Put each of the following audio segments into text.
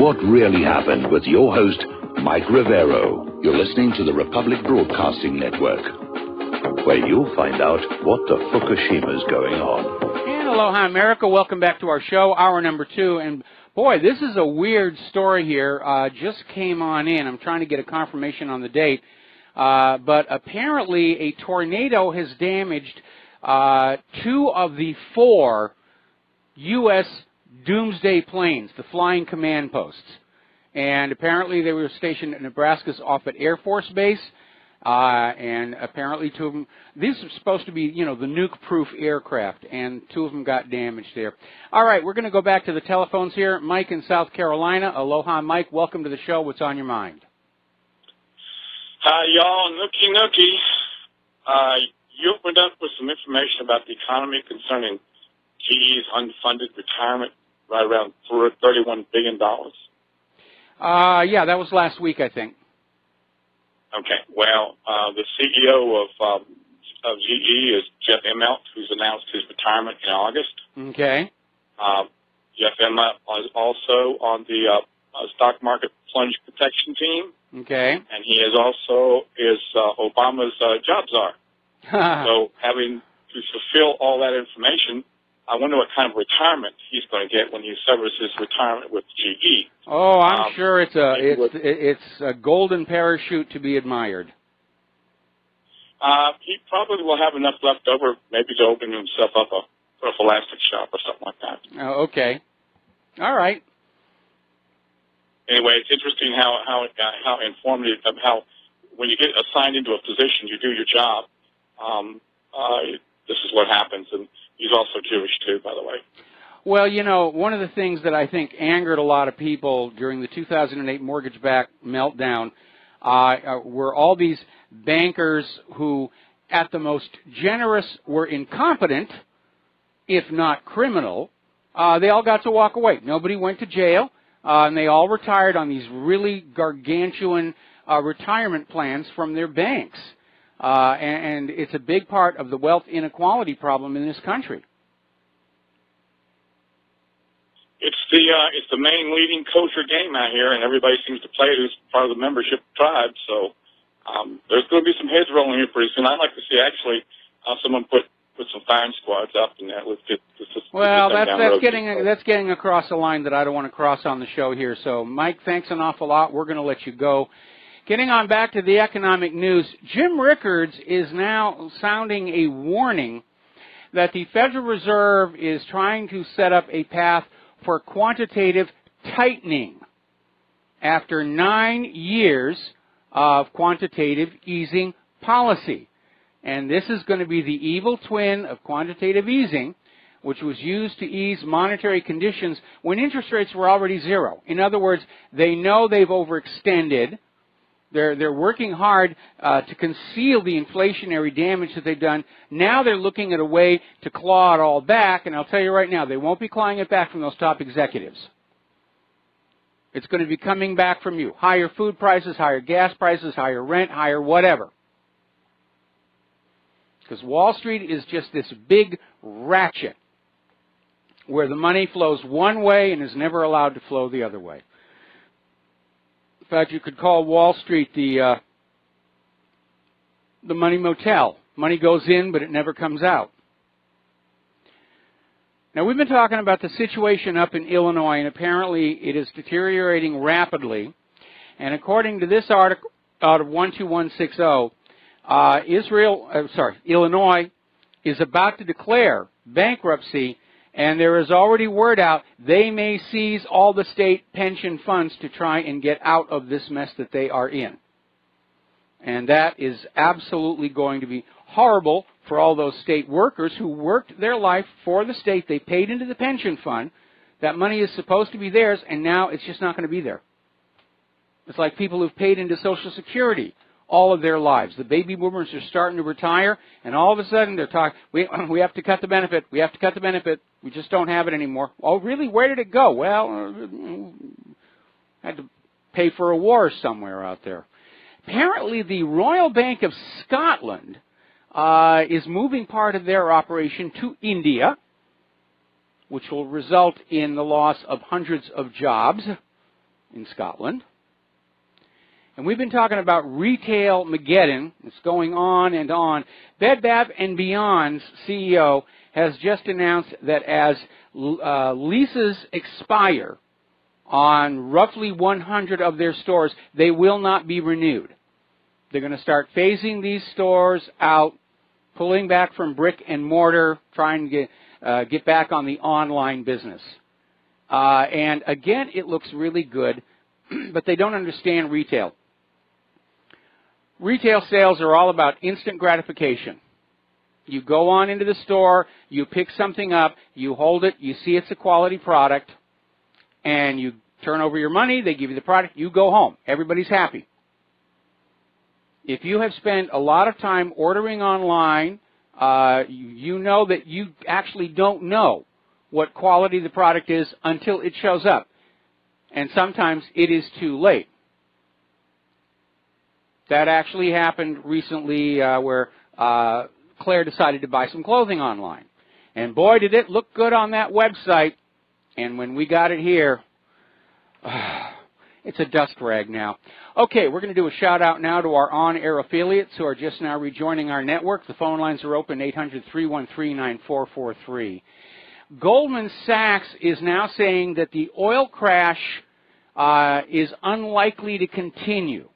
what really happened with your host, Mike Rivero. You're listening to the Republic Broadcasting Network, where you'll find out what the Fukushima's going on. And aloha, America. Welcome back to our show, hour number 2. And boy, this is a weird story here. Just came on in. I'm trying to get a confirmation on the date. But apparently a tornado has damaged 2 of the 4 U.S. doomsday planes, the flying command posts. And apparently they were stationed in Nebraska's Offutt Air Force Base. And apparently 2 of them, these are supposed to be, you know, the nuke-proof aircraft, and 2 of them got damaged there. All right, we're going to go back to the telephones here. Mike in South Carolina. Aloha, Mike. Welcome to the show. What's on your mind? Hi, y'all. Nookie. You opened up with some information about the economy concerning GE's unfunded retirement, right around $31 billion. Yeah, that was last week, I think. Okay. Well, the CEO of GE is Jeff Immelt, who's announced his retirement in August. Okay. Jeff Immelt is also on the stock market plunge protection team. Okay. And he is also Obama's job czar. So having to fulfill all that information, I wonder what kind of retirement he's going to get when he severs his retirement with GE. Oh, I'm sure it's a golden parachute to be admired. He probably will have enough left over, maybe to open himself up a elastic shop or something like that. Oh, okay. All right. Anyway, it's interesting how informative, how when you get assigned into a position, you do your job. This is what happens, and he's also Jewish too, by the way. Well, you know, one of the things that I think angered a lot of people during the 2008 mortgage-backed meltdown were all these bankers who, at the most generous, were incompetent, if not criminal. They all got to walk away. Nobody went to jail, and they all retired on these really gargantuan retirement plans from their banks. And it's a big part of the wealth inequality problem in this country. It's the main leading kosher game out here, and everybody seems to play it who's part of the membership tribe. So there's going to be some heads rolling here pretty soon. I'd like to see actually someone put some firing squads up in there. Well, that's getting across a line that I don't want to cross on the show here. So, Mike, thanks an awful lot. We're going to let you go. Getting on back to the economic news, Jim Rickards is now sounding a warning that the Federal Reserve is trying to set up a path for quantitative tightening after 9 years of quantitative easing policy. And this is going to be the evil twin of quantitative easing, which was used to ease monetary conditions when interest rates were already zero. In other words, they know they've overextended. They're working hard to conceal the inflationary damage that they've done. Now they're looking at a way to claw it all back, and I'll tell you right now, they won't be clawing it back from those top executives. It's going to be coming back from you. Higher food prices, higher gas prices, higher rent, higher whatever. Because Wall Street is just this big ratchet where the money flows one way and is never allowed to flow the other way. In fact, you could call Wall Street the money motel. Money goes in, but it never comes out. Now, we've been talking about the situation up in Illinois, and apparently it is deteriorating rapidly. And according to this article out of 12160, Illinois is about to declare bankruptcy, and there is already word out they may seize all the state pension funds to try and get out of this mess that they are in. And that is absolutely going to be horrible for all those state workers who worked their life for the state. They paid into the pension fund. That money is supposed to be theirs, and now it's just not going to be there. It's like people who've paid into Social Security all of their lives. The baby boomers are starting to retire, and all of a sudden they're talking, we have to cut the benefit. We have to cut the benefit. We just don't have it anymore. Oh, really? Where did it go? Well, had to pay for a war somewhere out there. Apparently, the Royal Bank of Scotland is moving part of their operation to India, which will result in the loss of hundreds of jobs. in Scotland. And we've been talking about retail Mageddon. It's going on and on. Bed Bath & Beyond's CEO has just announced that as leases expire on roughly 100 of their stores, they will not be renewed. They're going to start phasing these stores out, pulling back from brick and mortar, trying to get back on the online business. And again, it looks really good, but they don't understand retail. Retail sales are all about instant gratification. You go on into the store, you pick something up, you hold it, you see it's a quality product, and you turn over your money, they give you the product, you go home. Everybody's happy. If you have spent a lot of time ordering online, you know that you actually don't know what quality the product is until it shows up. And sometimes it is too late. That actually happened recently where Claire decided to buy some clothing online. And boy, did it look good on that website. And when we got it here, it's a dust rag now. Okay, we're going to do a shout-out now to our on-air affiliates who are just now rejoining our network. The phone lines are open, 800-313-9443. Goldman Sachs is now saying that the oil crash is unlikely to continue.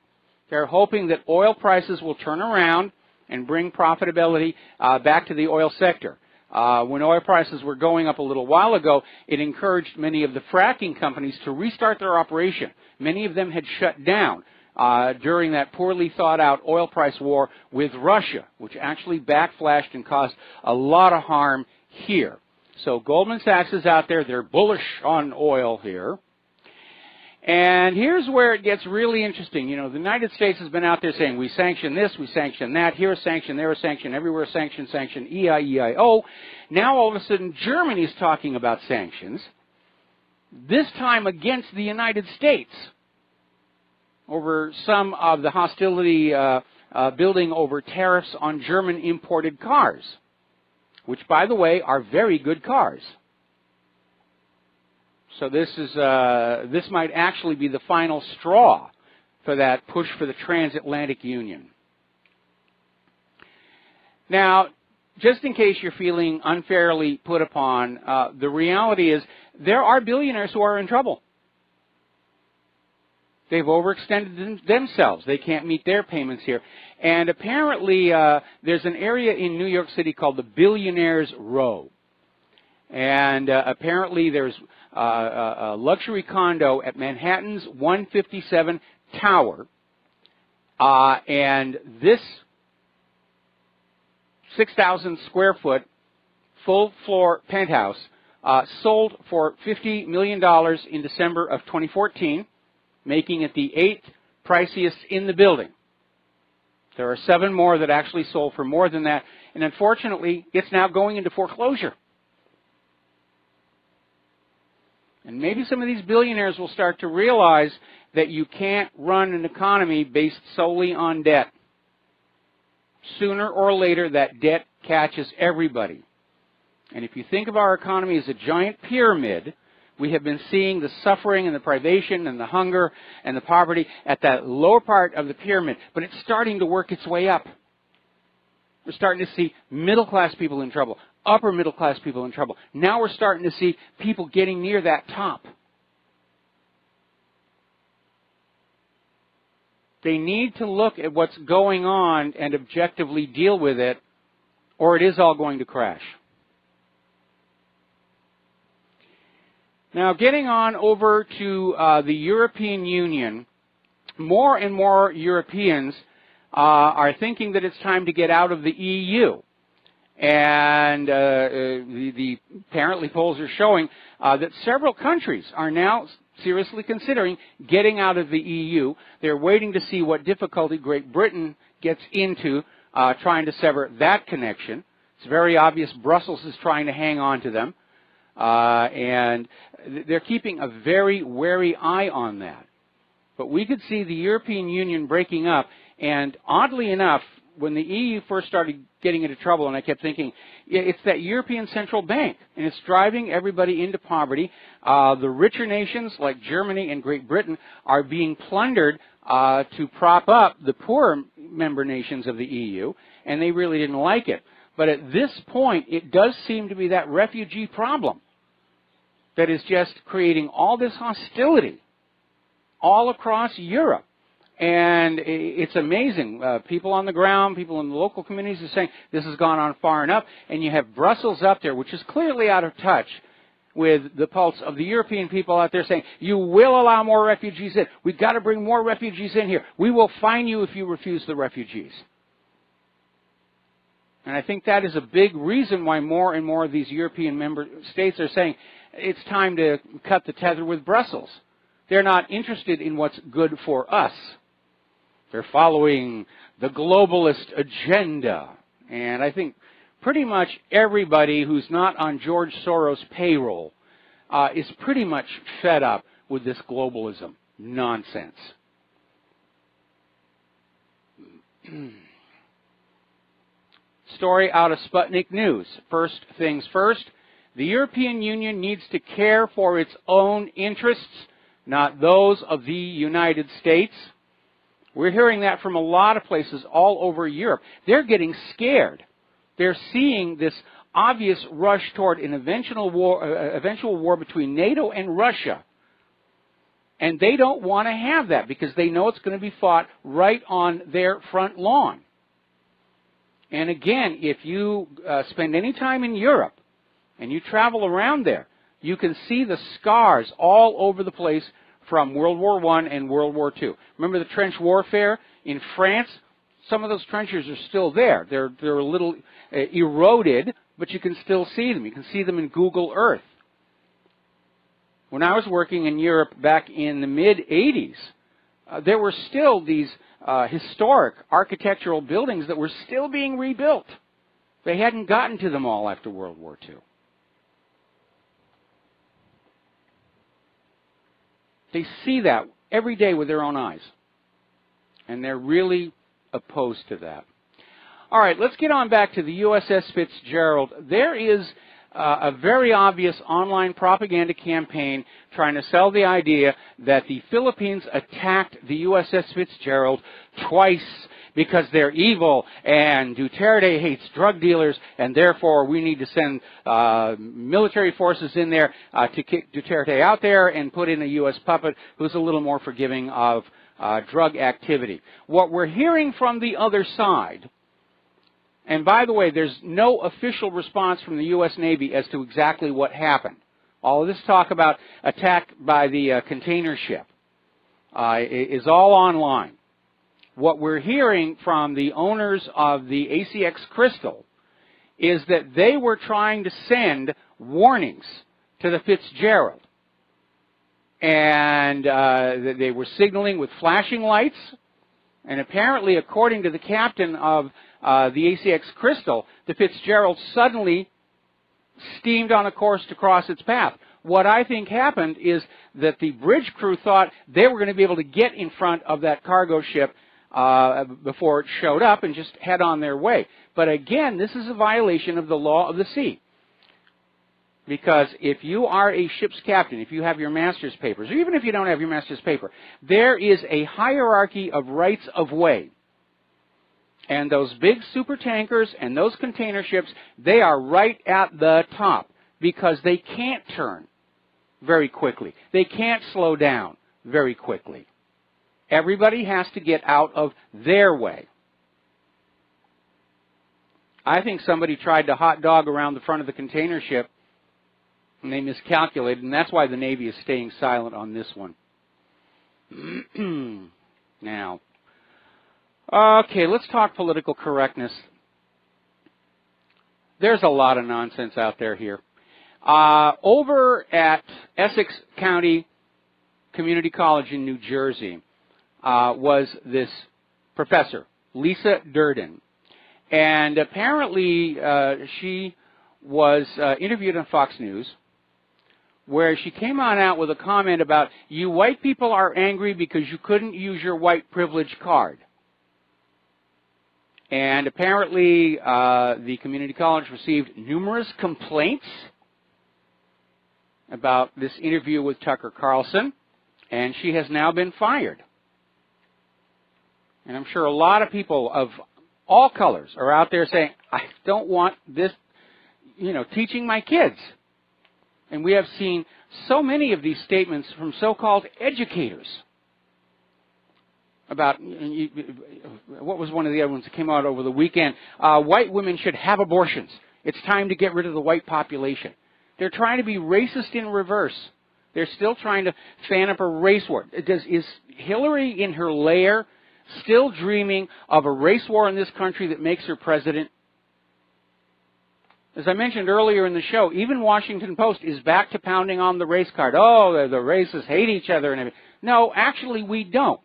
They're hoping that oil prices will turn around and bring profitability back to the oil sector. When oil prices were going up a little while ago, it encouraged many of the fracking companies to restart their operation. Many of them had shut down during that poorly thought out oil price war with Russia, which actually backflashed and caused a lot of harm here. So Goldman Sachs is out there. They're bullish on oil here. And here's where it gets really interesting. You know, the United States has been out there saying, we sanction this, we sanction that, here a sanction, there a sanction, everywhere a sanction, E-I-E-I-O. Now all of a sudden Germany is talking about sanctions, this time against the United States, over some of the hostility building over tariffs on German imported cars, which, by the way, are very good cars. So this might actually be the final straw for that push for the transatlantic union. Now, just in case you're feeling unfairly put upon, the reality is there are billionaires who are in trouble. They've overextended themselves. They can't meet their payments here. And apparently there's an area in New York City called the Billionaires Row. And apparently there's a luxury condo at Manhattan's 157 Tower. And this 6,000 square foot full floor penthouse sold for $50 million in December of 2014, making it the 8th priciest in the building. There are 7 more that actually sold for more than that. And unfortunately, it's now going into foreclosure. And maybe some of these billionaires will start to realize that you can't run an economy based solely on debt. Sooner or later, that debt catches everybody. And if you think of our economy as a giant pyramid, we have been seeing the suffering and the privation and the hunger and the poverty at that lower part of the pyramid, but it's starting to work its way up. We're starting to see middle-class people in trouble, upper middle-class people in trouble. Now we're starting to see people getting near that top. They need to look at what's going on and objectively deal with it, or it is all going to crash. Now, getting on over to the European Union, more and more Europeans are thinking that it's time to get out of the EU. And the apparently polls are showing that several countries are now seriously considering getting out of the EU. They're waiting to see what difficulty Great Britain gets into trying to sever that connection. It's very obvious Brussels is trying to hang on to them. And they're keeping a very wary eye on that. But we could see the European Union breaking up, and oddly enough, when the EU first started getting into trouble, and I kept thinking, it's that European Central Bank, and it's driving everybody into poverty. The richer nations like Germany and Great Britain are being plundered to prop up the poorer member nations of the EU, and they really didn't like it. But at this point, it does seem to be that refugee problem that is just creating all this hostility all across Europe. And it's amazing. People on the ground, people in the local communities are saying this has gone on far enough. And you have Brussels up there, which is clearly out of touch with the pulse of the European people out there saying, you will allow more refugees in. We've got to bring more refugees in here. We will fine you if you refuse the refugees. And I think that is a big reason why more and more of these European member states are saying it's time to cut the tether with Brussels. They're not interested in what's good for us. They're following the globalist agenda. And I think pretty much everybody who's not on George Soros' payroll is pretty much fed up with this globalism nonsense. Story out of Sputnik News. First things first, the European Union needs to care for its own interests, not those of the United States. We're hearing that from a lot of places all over Europe. They're getting scared. They're seeing this obvious rush toward an eventual war between NATO and Russia. And they don't want to have that because they know it's going to be fought right on their front lawn. And again, if you spend any time in Europe and you travel around there, you can see the scars all over the place from World War I and World War II. Remember the trench warfare in France? Some of those trenches are still there. They're a little eroded, but you can still see them. You can see them in Google Earth. When I was working in Europe back in the mid-'80s, there were still these historic architectural buildings that were still being rebuilt. They hadn't gotten to them all after World War II. They see that every day with their own eyes. And they're really opposed to that. All right, let's get on back to the USS Fitzgerald. There is a very obvious online propaganda campaign trying to sell the idea that the Philippines attacked the USS Fitzgerald twice because they're evil and Duterte hates drug dealers and therefore we need to send military forces in there to kick Duterte out there and put in a U.S. puppet who's a little more forgiving of drug activity. What we're hearing from the other side, and by the way, there's no official response from the U.S. Navy as to exactly what happened. All of this talk about attack by the container ship is all online. What we're hearing from the owners of the ACX Crystal is that they were trying to send warnings to the Fitzgerald. And they were signaling with flashing lights. And apparently, according to the captain of the ACX Crystal, the Fitzgerald suddenly steamed on a course to cross its path. What I think happened is that the bridge crew thought they were going to be able to get in front of that cargo ship before it showed up and just head on their way. But again, this is a violation of the law of the sea. Because if you are a ship's captain, if you have your master's papers, or even if you don't have your master's paper, there is a hierarchy of rights of way. And those big super tankers and those container ships, they are right at the top because they can't turn very quickly. They can't slow down very quickly. Everybody has to get out of their way. I think somebody tried to hot dog around the front of the container ship and they miscalculated, and that's why the Navy is staying silent on this one. Now, okay, let's talk political correctness. There's a lot of nonsense out there here. Over at Essex County Community College in New Jersey was this professor, Lisa Durden. And apparently she was interviewed on Fox News, where she came on out with a comment about, you white people are angry because you couldn't use your white privilege card. And apparently, the community college received numerous complaints about this interview with Tucker Carlson, and she has now been fired. And I'm sure a lot of people of all colors are out there saying, I don't want this, teaching my kids. And we have seen so many of these statements from so-called educators about, what was one of the other ones that came out over the weekend? White women should have abortions. It's time to get rid of the white population. They're trying to be racist in reverse. They're still trying to fan up a race war. Is Hillary in her lair still dreaming of a race war in this country that makes her president? As I mentioned earlier in the show, even Washington Post is back to pounding on the race card. Oh, the racists hate each other and everything. No, actually we don't.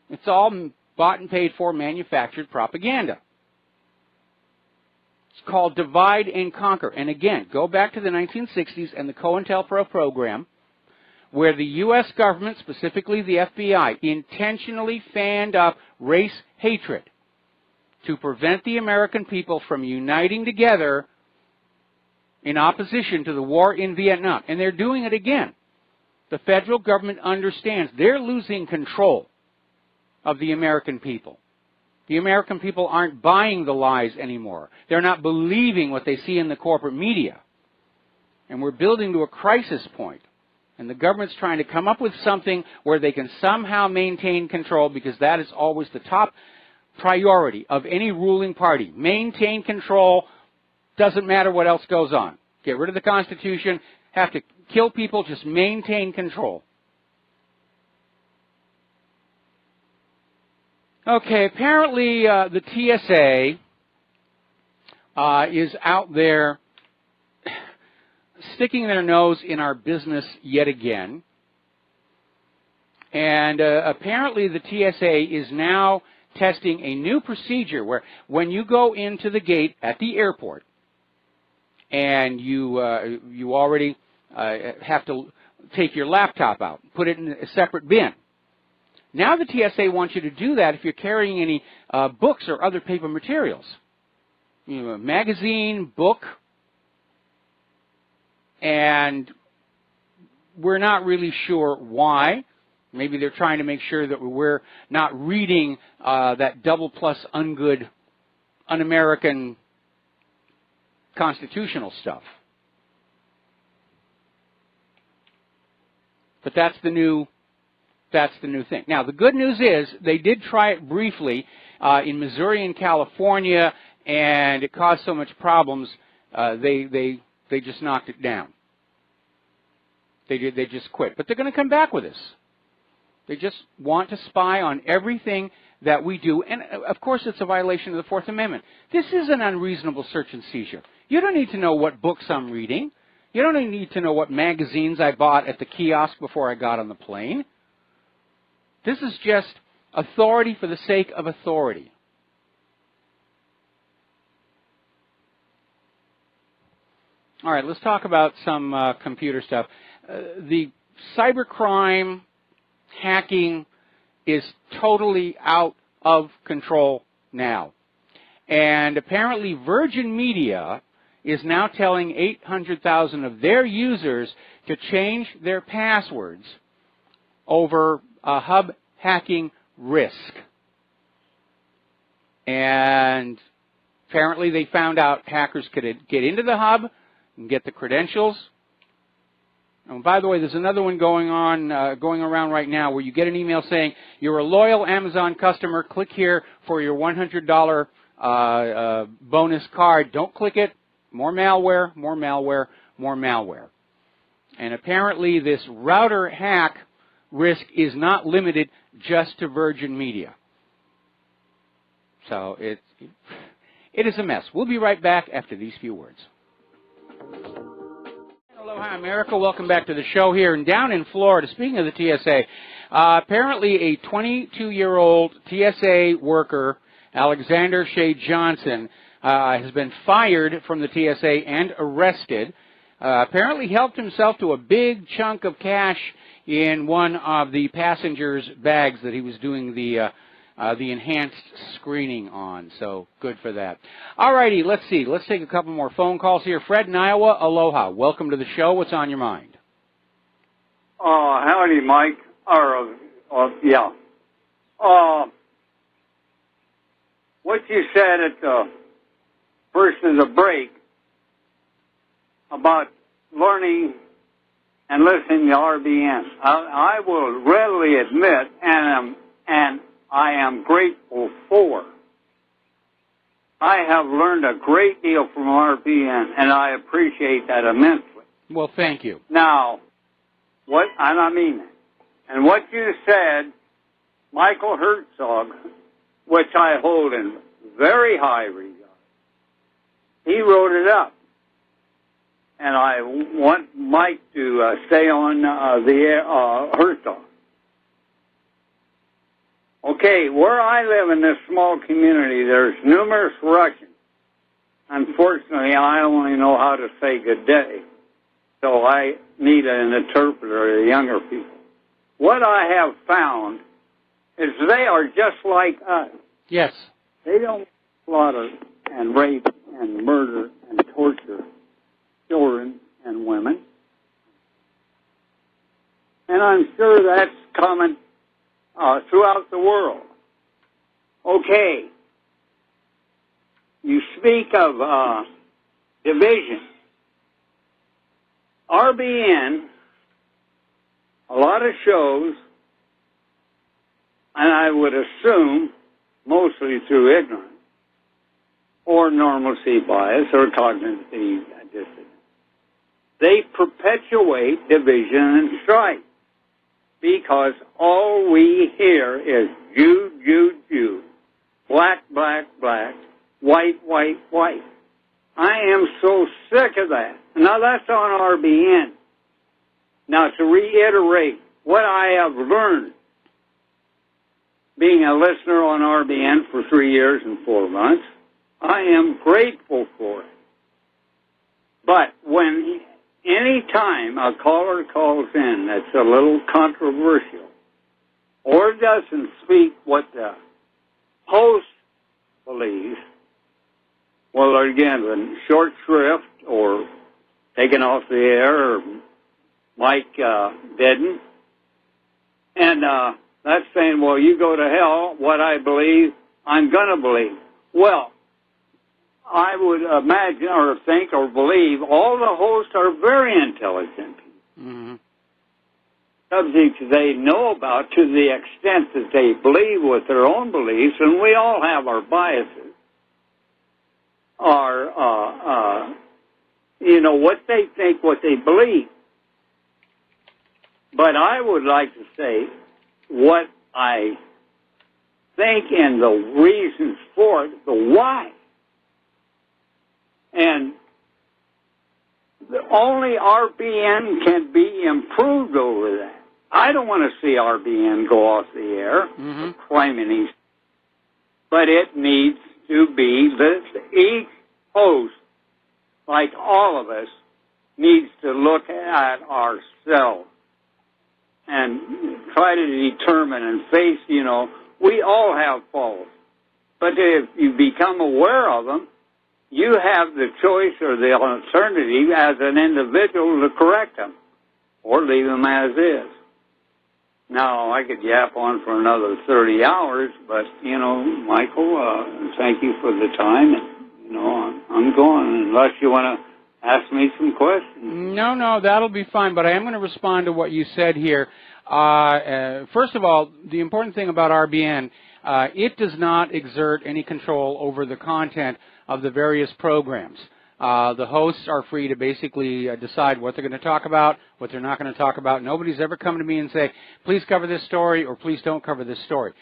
It's all bought and paid for manufactured propaganda. It's called divide and conquer. And again, go back to the 1960s and the COINTELPRO program, where the U.S. government, specifically the FBI, intentionally fanned up race hatred to prevent the American people from uniting together in opposition to the war in Vietnam. And they're doing it again. The federal government understands they're losing control of the American people. The American people aren't buying the lies anymore. They're not believing what they see in the corporate media. And we're building to a crisis point. And the government's trying to come up with something where they can somehow maintain control, because that is always the top priority of any ruling party. Maintain control. Doesn't matter what else goes on. Get rid of the Constitution. Have to kill people. Just maintain control. Okay, apparently the TSA is out there sticking their nose in our business yet again. And apparently the TSA is now testing a new procedure where when you go into the gate at the airport and you already have to take your laptop out, put it in a separate bin. Now the TSA wants you to do that if you're carrying any books or other paper materials. A magazine, book, and we're not really sure why. Maybe they're trying to make sure that we're not reading that double plus ungood, un-American constitutional stuff. But that's the new thing. Now, the good news is they did try it briefly in Missouri and California, and it caused so much problems, they just knocked it down. They just quit. But they're going to come back with this. They just want to spy on everything that we do. And, of course, it's a violation of the Fourth Amendment. This is an unreasonable search and seizure. You don't need to know what books I'm reading. You don't even need to know what magazines I bought at the kiosk before I got on the plane. This is just authority for the sake of authority. All right, let's talk about some computer stuff. The cybercrime hacking is totally out of control now. And apparently Virgin Media is now telling 800,000 of their users to change their passwords over a hub hacking risk. And apparently they found out hackers could get into the hub and get the credentials. And by the way, there's another one going around right now where you get an email saying, you're a loyal Amazon customer, click here for your $100 bonus card. Don't click it. More malware, more malware, more malware. And apparently this router hack risk is not limited just to Virgin Media. So it is a mess. We'll be right back after these few words. Aloha, America. Welcome back to the show here. And down in Florida, speaking of the TSA, apparently a 22-year-old TSA worker, Alexander Shea Johnson, has been fired from the TSA and arrested. Apparently helped himself to a big chunk of cash in one of the passengers' bags that he was doing the the enhanced screening on. So good for that. All righty, let's see. Let's take a couple more phone calls here. Fred in Iowa, aloha. Welcome to the show. What's on your mind? Howdy, Mike. Yeah. What you said at the first of the break about learning and listening to RBN, I will readily admit, and I am grateful for. I have learned a great deal from RBN, and I appreciate that immensely. Well, thank you. Now, and I mean it. And what you said, Michael Herzog, which I hold in very high regard, he wrote it up. And I want Mike to stay on the Herzog. Okay, where I live in this small community, there's numerous Russians. Unfortunately, I only know how to say good day. So I need an interpreter, the younger people. What I have found is they are just like us. Yes. They don't slaughter and rape and murder and torture children and women. And I'm sure that's common throughout the world. Okay. You speak of division. RBN, a lot of shows, and I would assume mostly through ignorance or normalcy bias or cognitive dissonance, they perpetuate division and strife because all we hear is Jew, Jew, Jew, black, black, black, white, white, white. I am so sick of that. Now, that's on RBN. Now, to reiterate what I have learned being a listener on RBN for 3 years and 4 months, I am grateful for it. But when any time a caller calls in that's a little controversial or doesn't speak what the host believes, well, they're given short shrift or taken off the air, or Mike didn't. And that's saying, well, you go to hell, what I believe, I'm going to believe. Well, I would imagine or think or believe all the hosts are very intelligent people. Mm-hmm. Subjects they know about to the extent that they believe with their own beliefs, and we all have our biases, are, what they think, what they believe. But I would like to say what I think and the reasons for it, the why. And only RBN can be improved over that. I don't want to see RBN go off the air, claiming he's, but it needs to be that each host, like all of us, needs to look at ourselves and try to determine and face, we all have faults. But if you become aware of them, you have the choice or the alternative as an individual to correct them or leave them as is. Now, I could yap on for another 30 hours, but, Michael, thank you for the time. And, I'm going unless you want to ask me some questions. No, that'll be fine, but I am going to respond to what you said here. First of all, the important thing about RBN, it does not exert any control over the content of the various programs. The hosts are free to basically decide what they're going to talk about, what they're not going to talk about. Nobody's ever come to me and say, please cover this story or please don't cover this story.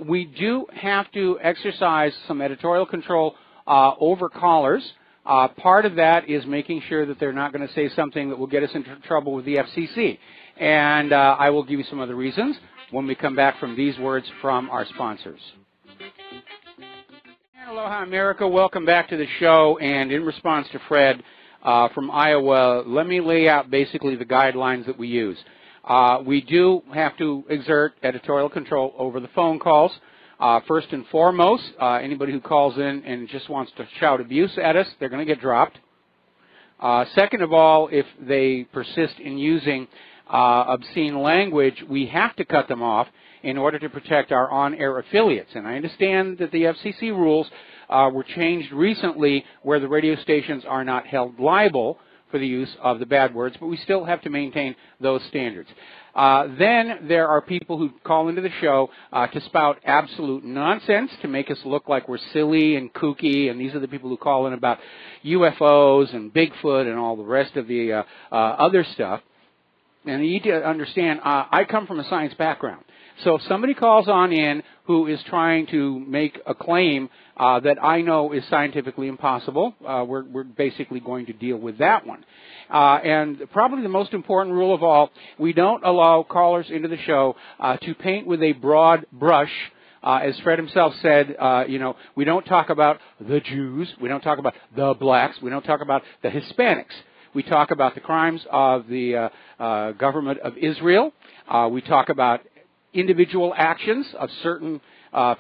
We do have to exercise some editorial control over callers. Part of that is making sure that they're not going to say something that will get us into trouble with the FCC. And I will give you some other reasons when we come back from these words from our sponsors. Aloha, America. Welcome back to the show. And in response to Fred from Iowa, let me lay out basically the guidelines that we use. We do have to exert editorial control over the phone calls. First and foremost, anybody who calls in and just wants to shout abuse at us, they're going to get dropped. Second of all, if they persist in using obscene language, we have to cut them off in order to protect our on-air affiliates. And I understand that the FCC rules were changed recently where the radio stations are not held liable for the use of the bad words, but we still have to maintain those standards. Then there are people who call into the show to spout absolute nonsense to make us look like we're silly and kooky, and these are the people who call in about UFOs and Bigfoot and all the rest of the other stuff. And you need to understand, I come from a science background. So if somebody calls on in who is trying to make a claim that I know is scientifically impossible, we're basically going to deal with that one. And probably the most important rule of all, we don't allow callers into the show to paint with a broad brush. As Fred himself said, we don't talk about the Jews, we don't talk about the blacks, we don't talk about the Hispanics. We talk about the crimes of the government of Israel. We talk about individual actions of certain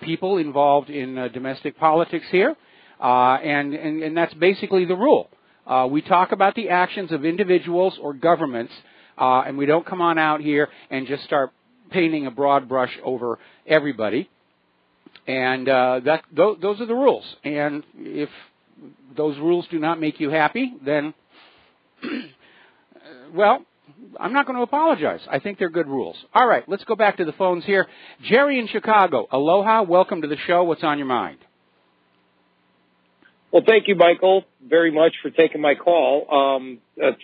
people involved in domestic politics here, and that's basically the rule. We talk about the actions of individuals or governments, and we don't come on out here and just start painting a broad brush over everybody. And those are the rules. And if those rules do not make you happy, then, well, I'm not going to apologize. I think they're good rules. All right, let's go back to the phones here. Jerry in Chicago. Aloha. Welcome to the show. What's on your mind? Well, thank you, Michael, very much for taking my call.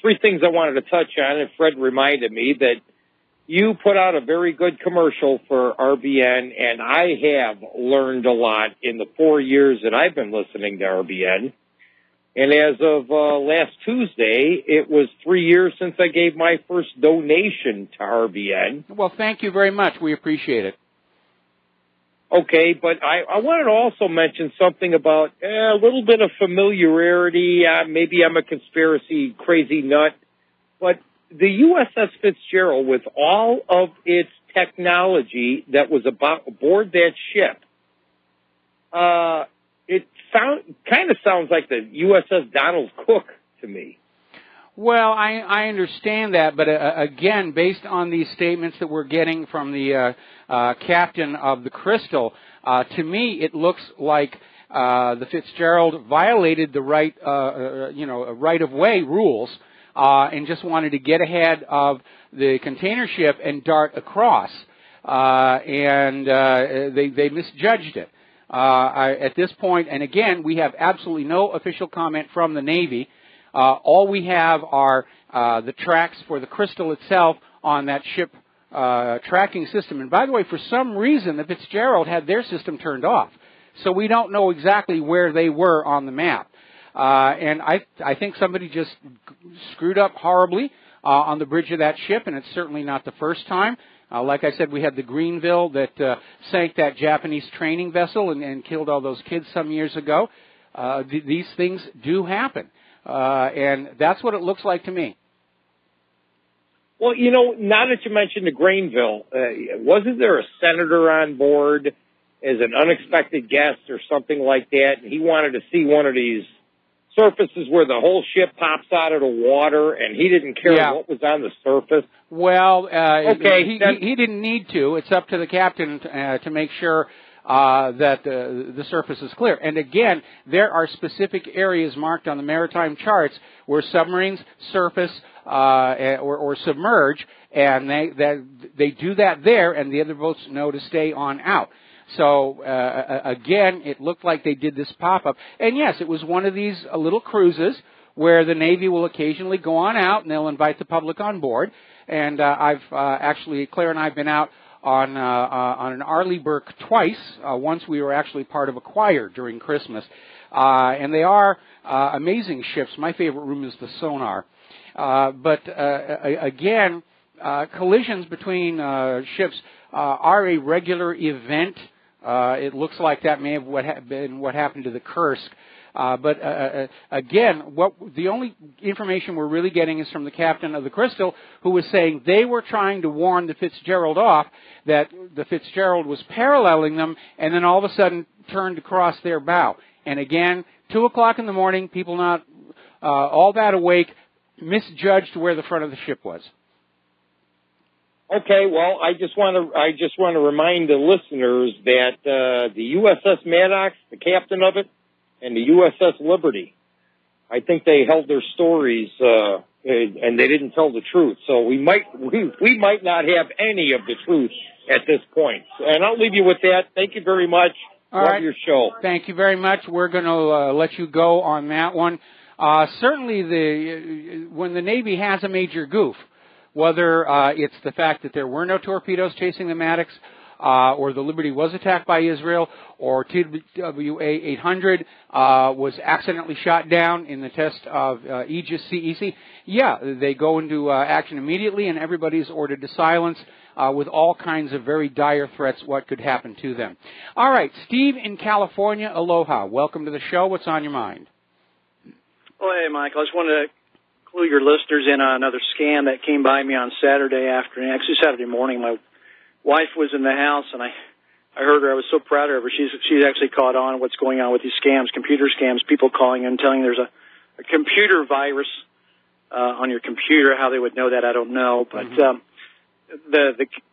3 things I wanted to touch on, and Fred reminded me that you put out a very good commercial for RBN, and I have learned a lot in the 4 years that I've been listening to RBN. And as of last Tuesday, it was 3 years since I gave my first donation to RBN. Well, thank you very much. We appreciate it. Okay, but I wanted to also mention something about a little bit of familiarity. Maybe I'm a conspiracy crazy nut, but the USS Fitzgerald, with all of its technology that was aboard that ship, it kind of sounds like the USS Donald Cook to me. Well, I understand that, but again, based on these statements that we're getting from the captain of the Crystal, to me it looks like the Fitzgerald violated the right-of-way rules and just wanted to get ahead of the container ship and dart across, and they misjudged it. At this point, and again, we have absolutely no official comment from the Navy. All we have are the tracks for the Crystal itself on that ship tracking system. And by the way, for some reason, the Fitzgerald had their system turned off. So we don't know exactly where they were on the map. And I think somebody just screwed up horribly on the bridge of that ship, and it's certainly not the first time. Like I said, we had the Greenville that sank that Japanese training vessel and killed all those kids some years ago. These things do happen. And that's what it looks like to me. Well, now that you mentioned the Greenville, wasn't there a senator on board as an unexpected guest or something like that? And he wanted to see one of these surfaces where the whole ship pops out of the water, and he didn't care what was on the surface. Well, okay, he didn't need to. It's up to the captain to make sure that the surface is clear. And again, there are specific areas marked on the maritime charts where submarines surface or submerge, and they do that there, and the other boats know to stay on out. So again, it looked like they did this pop-up. And yes, it was one of these little cruises where the Navy will occasionally go on out, and they'll invite the public on board. And I've actually, Claire and I have been out on an Arleigh Burke twice. Once we were actually part of a choir during Christmas. And they are amazing ships. My favorite room is the sonar. But again, collisions between ships are a regular event. It looks like that may have been what happened to the Kursk. But again, the only information we're really getting is from the captain of the Crystal, who was saying they were trying to warn the Fitzgerald off, that the Fitzgerald was paralleling them, and then all of a sudden turned across their bow. And again, 2 o'clock in the morning, people not all that awake, misjudged where the front of the ship was. Okay, well, I just want to remind the listeners that the USS Maddox, the captain of it, and the USS Liberty, I think they held their stories and they didn't tell the truth. So we might not have any of the truth at this point. And I'll leave you with that. Thank you very much. Love your show. Thank you very much. We're going to let you go on that one. Certainly, when the Navy has a major goof, whether it's the fact that there were no torpedoes chasing the Maddox, or the Liberty was attacked by Israel, or TWA-800 was accidentally shot down in the test of Aegis CEC, they go into action immediately, and everybody's ordered to silence with all kinds of very dire threats what could happen to them. All right, Steve in California, aloha. Welcome to the show. What's on your mind? Oh, hey, Michael. I just wanted to clue your listeners in on another scam that came by me on Saturday afternoon, actually Saturday morning. My wife was in the house, and I heard her. I was so proud of her. She's actually caught on what's going on with these scams, computer scams, people calling and telling there's a computer virus on your computer. How they would know that, I don't know. But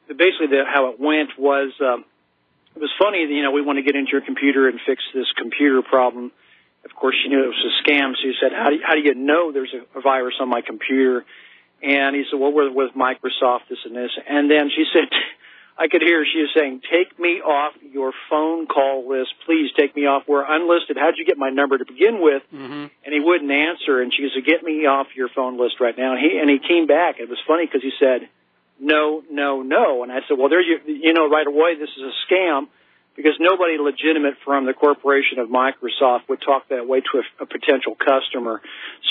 basically how it went was it was funny. We want to get into your computer and fix this computer problem. Of course, she knew it was a scam, so she said, how do you know there's a virus on my computer? And he said, well, we're with Microsoft, this and this. And then she said, I could hear her, she was saying, take me off your phone call list. Please take me off. We're unlisted. How'd you get my number to begin with? Mm-hmm. And he wouldn't answer. And she said, get me off your phone list right now. And he came back. It was funny because he said, no, no, no. And I said, well, there you know right away this is a scam, because nobody legitimate from the corporation of Microsoft would talk that way to a potential customer.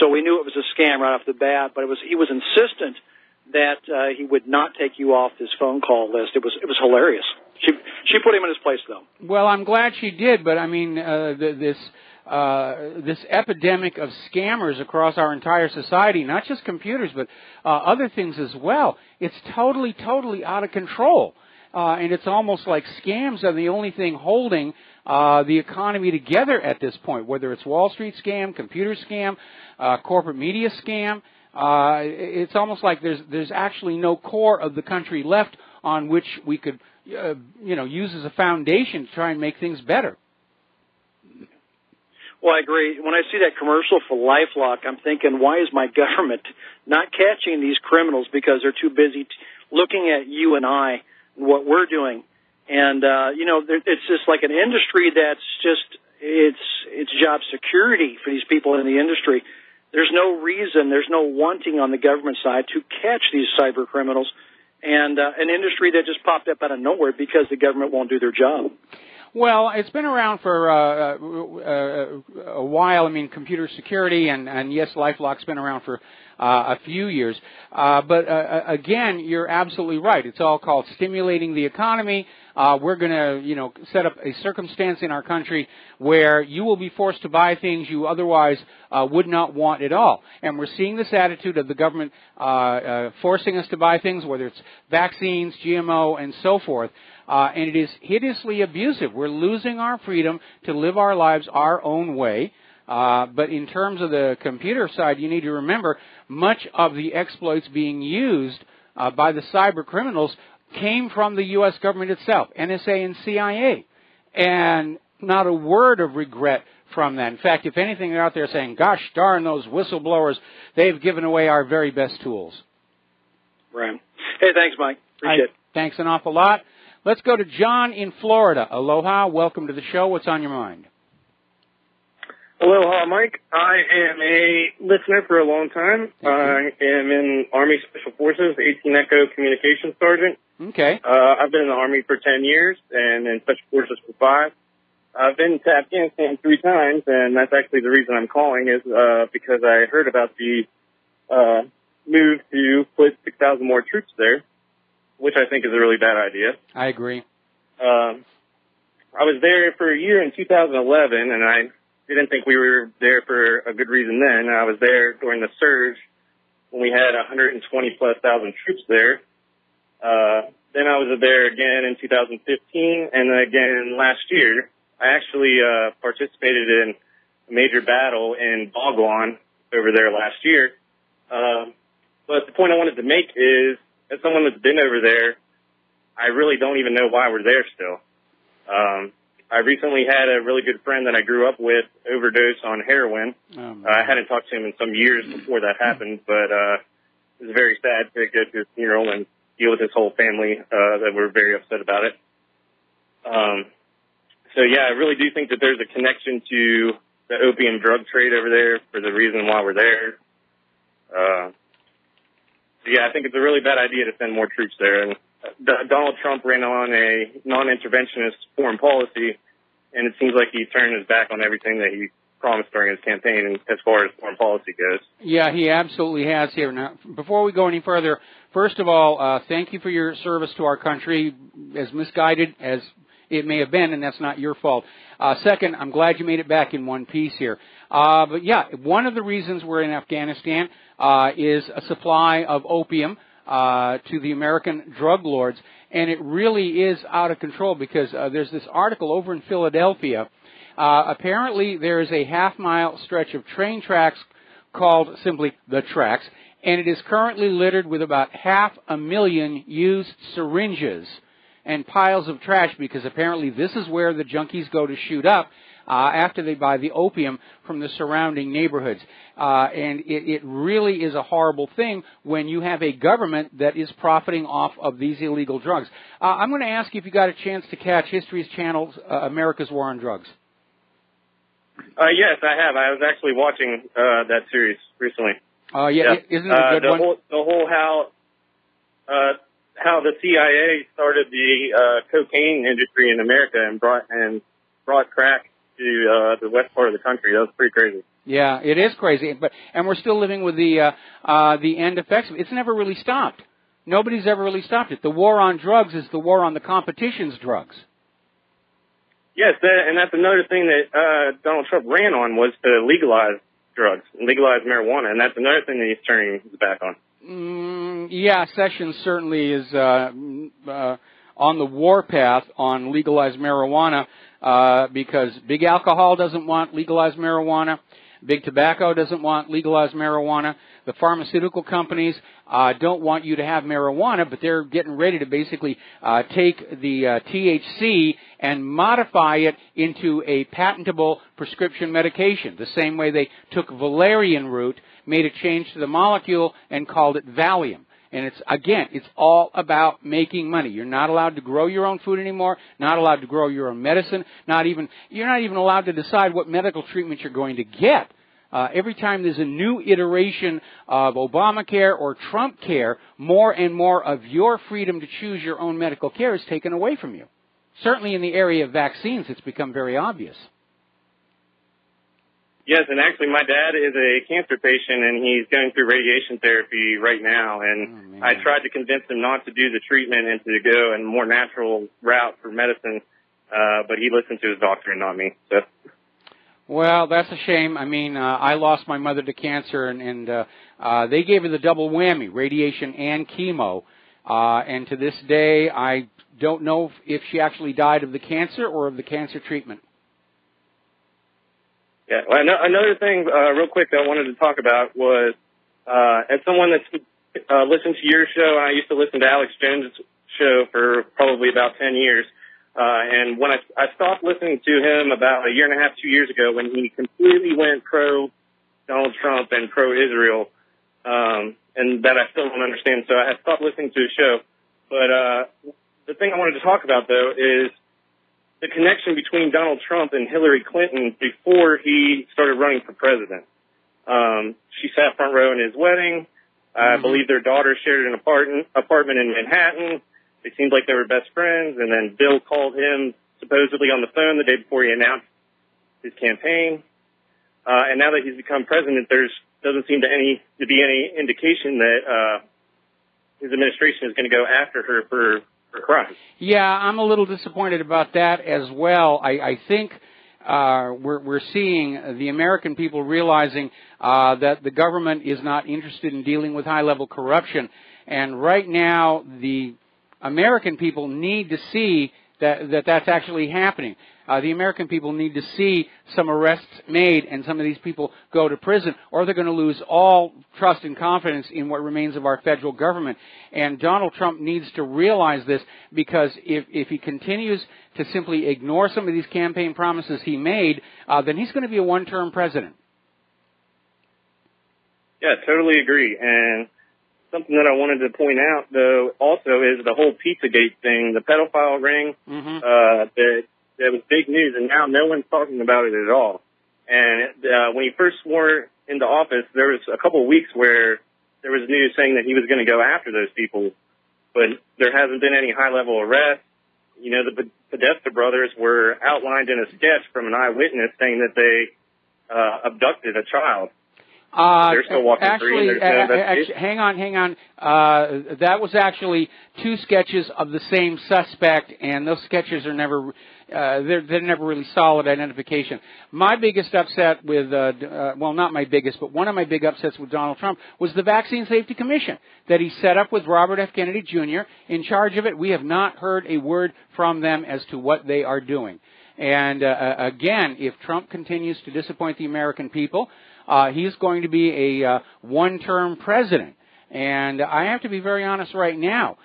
So we knew it was a scam right off the bat, but he was insistent that he would not take you off his phone call list. It was hilarious. She put him in his place, though. Well, I'm glad she did, but I mean, this epidemic of scammers across our entire society, not just computers, but other things as well, it's totally out of control. And it's almost like scams are the only thing holding the economy together at this point, whether it's Wall Street scam, computer scam, corporate media scam. It's almost like there's actually no core of the country left on which we could, use as a foundation to try and make things better. Well, I agree. When I see that commercial for LifeLock, I'm thinking, why is my government not catching these criminals? Because they're too busy looking at you and I, what we're doing. And, it's just like an industry that's just, it's job security for these people in the industry. There's no reason, there's no wanting on the government side to catch these cyber criminals, and an industry that just popped up out of nowhere because the government won't do their job. Well, it's been around for a while. I mean, computer security, and yes, LifeLock's been around for a few years. But again, you're absolutely right. It's all called stimulating the economy. We're going to, set up a circumstance in our country where you will be forced to buy things you otherwise would not want at all. And we're seeing this attitude of the government forcing us to buy things, whether it's vaccines, GMO, and so forth. And it is hideously abusive. We're losing our freedom to live our lives our own way. But in terms of the computer side, you need to remember much of the exploits being used by the cyber criminals came from the U.S. government itself, NSA and CIA. And not a word of regret from that. In fact, if anything, they're out there saying, gosh darn those whistleblowers, they've given away our very best tools. Right. Hey, thanks, Mike. Appreciate it. Thanks an awful lot. Let's go to John in Florida. Aloha. Welcome to the show. What's on your mind? Aloha, Mike. I am a listener for a long time. I am in Army Special Forces, 18 Echo Communications Sergeant. Okay. I've been in the Army for 10 years and in Special Forces for 5. I've been to Afghanistan 3 times, and that's actually the reason I'm calling is because I heard about the move to put 6,000 more troops there, which I think is a really bad idea. I agree. I was there for a year in 2011, and I didn't think we were there for a good reason then. I was there during the surge when we had 120-plus thousand troops there. Then I was there again in 2015, and again last year. I actually participated in a major battle in Bhagwan over there last year. But the point I wanted to make is, as someone that's been over there, I really don't even know why we're there still. I recently had a really good friend that I grew up with overdose on heroin. I hadn't talked to him in some years before that happened, but it was very sad to go to his funeral and deal with his whole family that were very upset about it. So, yeah, I really do think that there's a connection to the opium drug trade over there for the reason why we're there. So, yeah, I think it's a really bad idea to send more troops there. And Donald Trump ran on a non-interventionist foreign policy, and it seems like he turned his back on everything that he promised during his campaign as far as foreign policy goes. Yeah, he absolutely has here. Now, before we go any further, first of all, thank you for your service to our country, as misguided as it may have been, and that's not your fault. Second, I'm glad you made it back in one piece here. But yeah, one of the reasons we're in Afghanistan is a supply of opium to the American drug lords, and it really is out of control because there's this article over in Philadelphia. Apparently, there is a half-mile stretch of train tracks called simply the tracks, and it is currently littered with about 500,000 used syringes and piles of trash because apparently this is where the junkies go to shoot up after they buy the opium from the surrounding neighborhoods. And it really is a horrible thing when you have a government that is profiting off of these illegal drugs. I'm going to ask you if you got a chance to catch History's Channel's America's War on Drugs. Yes, I have. I was actually watching that series recently. Yeah, isn't it a good one? The whole how the CIA started the cocaine industry in America and brought crack to the west part of the country. That was pretty crazy. Yeah, it is crazy, and we're still living with the end effects. It's never really stopped. Nobody's ever really stopped it. The war on drugs is the war on the competition's drugs. Yes, and that's another thing that Donald Trump ran on was to legalize drugs, legalize marijuana, and that's another thing that he's turning his back on. Yeah, Sessions certainly is on the warpath on legalized marijuana because big alcohol doesn't want legalized marijuana. Big tobacco doesn't want legalized marijuana. The pharmaceutical companies don't want you to have marijuana, but they're getting ready to basically take the THC and modify it into a patentable prescription medication, the same way they took valerian root, made a change to the molecule, and called it Valium. And it's all about making money. You're not allowed to grow your own food anymore, not allowed to grow your own medicine, you're not even allowed to decide what medical treatment you're going to get. Every time there's a new iteration of Obamacare or Trump care, more and more of your freedom to choose your own medical care is taken away from you. Certainly in the area of vaccines, it's become very obvious. Yes, and actually my dad is a cancer patient, and he's going through radiation therapy right now, and I tried to convince him not to do the treatment and to go a more natural route for medicine, but he listened to his doctor and not me. So. Well, that's a shame. I mean, I lost my mother to cancer, and they gave her the double whammy, radiation and chemo, and to this day I don't know if she actually died of the cancer or of the cancer treatment. Yeah, well, another thing, real quick, that I wanted to talk about was, as someone that's listened to your show, I used to listen to Alex Jones' show for probably about 10 years, and when I stopped listening to him about a year and a half, 2 years ago, when he completely went pro-Donald Trump and pro-Israel, and that I still don't understand, so I had stopped listening to his show. But the thing I wanted to talk about, though, is the connection between Donald Trump and Hillary Clinton before he started running for president. She sat front row in his wedding. I believe their daughter shared an apartment in Manhattan. It seemed like they were best friends, and then Bill called him supposedly on the phone the day before he announced his campaign. And now that he's become president, there doesn't seem to be any indication that his administration is going to go after her for crime. Yeah, I'm a little disappointed about that as well. I think we're seeing the American people realizing that the government is not interested in dealing with high-level corruption. And right now, the American people need to see that's actually happening. The American people need to see some arrests made and some of these people go to prison, or they're going to lose all trust and confidence in what remains of our federal government. And Donald Trump needs to realize this, because if he continues to simply ignore some of these campaign promises he made, then he's going to be a one-term president. Yeah, totally agree. And something that I wanted to point out, though, also is the whole Pizzagate thing, the pedophile ring, that was big news, and now no one's talking about it at all. And when he first swore into office, there was a couple of weeks where there was news saying that he was going to go after those people, but there hasn't been any high-level arrests. You know, the Podesta brothers were outlined in a sketch from an eyewitness saying that they abducted a child. They're still walking free. Hang on. That was actually two sketches of the same suspect, and those sketches are never, they're never really solid identification. My biggest upset with, well, not my biggest, but one of my big upsets with Donald Trump was the Vaccine Safety Commission that he set up with Robert F. Kennedy Jr. in charge of it. We have not heard a word from them as to what they are doing. And again, if Trump continues to disappoint the American people, he's going to be a one-term president. And I have to be very honest right now.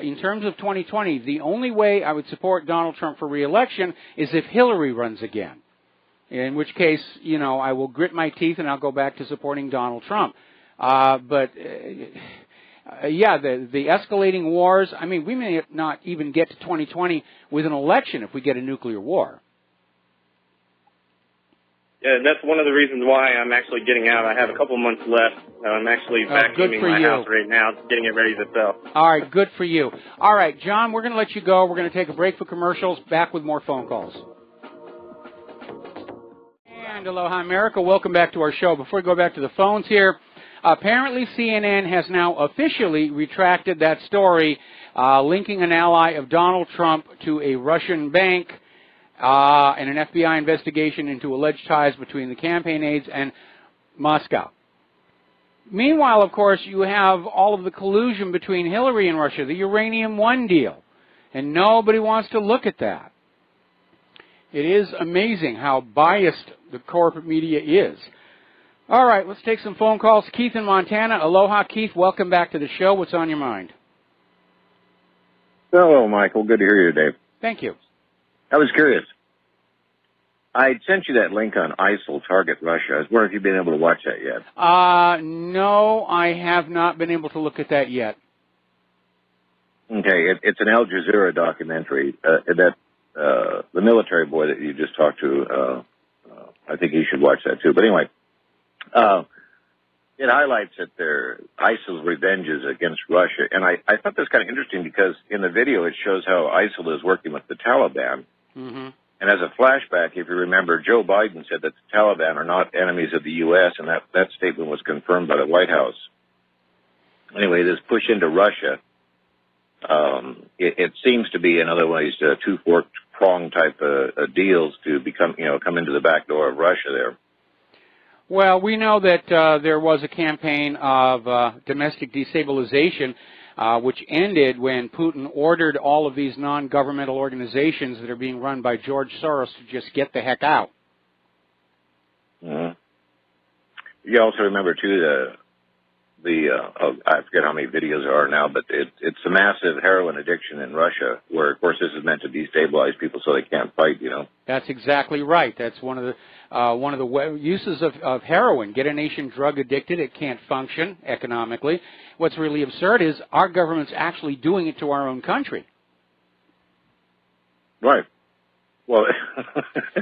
In terms of 2020, the only way I would support Donald Trump for re-election is if Hillary runs again. In which case, you know, I will grit my teeth and I'll go back to supporting Donald Trump. But yeah, the escalating wars, I mean, we may not even get to 2020 with an election if we get a nuclear war. Yeah, that's one of the reasons why I'm actually getting out. I have a couple months left. I'm actually vacuuming my house right now, getting it ready to sell. All right, good for you. All right, John, we're going to let you go. We're going to take a break for commercials. Back with more phone calls. And aloha, America. Welcome back to our show. Before we go back to the phones here, apparently CNN has now officially retracted that story linking an ally of Donald Trump to a Russian bank. And an FBI investigation into alleged ties between the campaign aides and Moscow. Meanwhile, of course, you have all of the collusion between Hillary and Russia, the Uranium One deal, and nobody wants to look at that. It is amazing how biased the corporate media is. All right, let's take some phone calls. Keith in Montana. Aloha, Keith. Welcome back to the show. What's on your mind? Hello, Michael. Good to hear you today. Thank you. I was curious. I sent you that link on ISIL Target Russia. I was wondering if you've been able to watch that yet. No, I have not been able to look at that yet. Okay, it's an Al Jazeera documentary. The military boy that you just talked to, I think he should watch that too. But anyway, it highlights that ISIL's revenges against Russia. And I thought that's kind of interesting because in the video it shows how ISIL is working with the Taliban. Mm-hmm. And as a flashback, if you remember, Joe Biden said that the Taliban are not enemies of the U.S., and that statement was confirmed by the White House. Anyway, this push into Russia, it seems to be, in other ways, two fork-prong type deals to come into the back door of Russia there. Well, we know that there was a campaign of domestic destabilization which ended when Putin ordered all of these non-governmental organizations that are being run by George Soros to just get the heck out. Mm-hmm. You also remember, too, I forget how many videos there are now, but it's a massive heroin addiction in Russia where, of course, this is meant to destabilize people so they can't fight, you know. That's exactly right. That's one of the uses of heroin. Get a nation drug addicted, it can't function economically. What's really absurd is our government's actually doing it to our own country. Right. Well,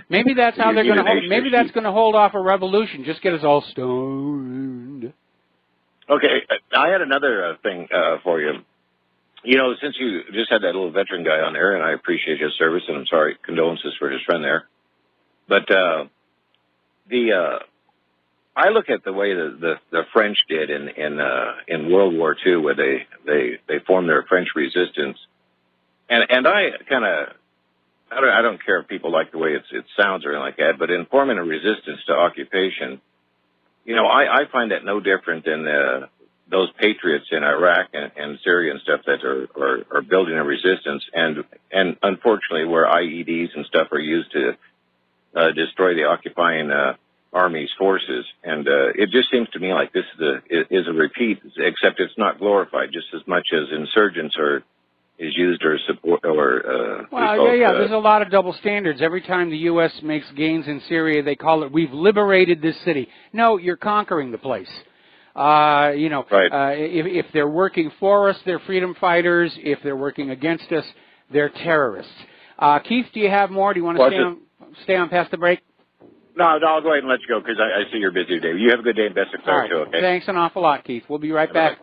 maybe that's how they're going to. Maybe that's going to hold off a revolution. Just get us all stoned. Okay, I had another thing for you. You know, since you just had that little veteran guy on there, and I appreciate his service, and I'm sorry, condolences for his friend there. But I look at the way the French did in World War II, where they formed their French resistance, and I kind of I don't care if people like the way it sounds or anything like that, but in forming a resistance to occupation, you know, I find that no different than those patriots in Iraq and Syria and stuff that are building a resistance, and unfortunately where IEDs and stuff are used to destroy the occupying Army's forces. And it just seems to me like this is a repeat, except it's not glorified just as much as insurgents is used or support or well, yeah, there's a lot of double standards. Every time the U.S. makes gains in Syria, they call it, we've liberated this city. No, you're conquering the place. You know, right. If they're working for us, they're freedom fighters. If they're working against us, they're terrorists. Keith, do you have more? Do you want to stay on past the break? No, I'll go ahead and let you go because I see you're busy today. You have a good day and best of luck, All right. too, okay? Thanks an awful lot, Keith. We'll be right back.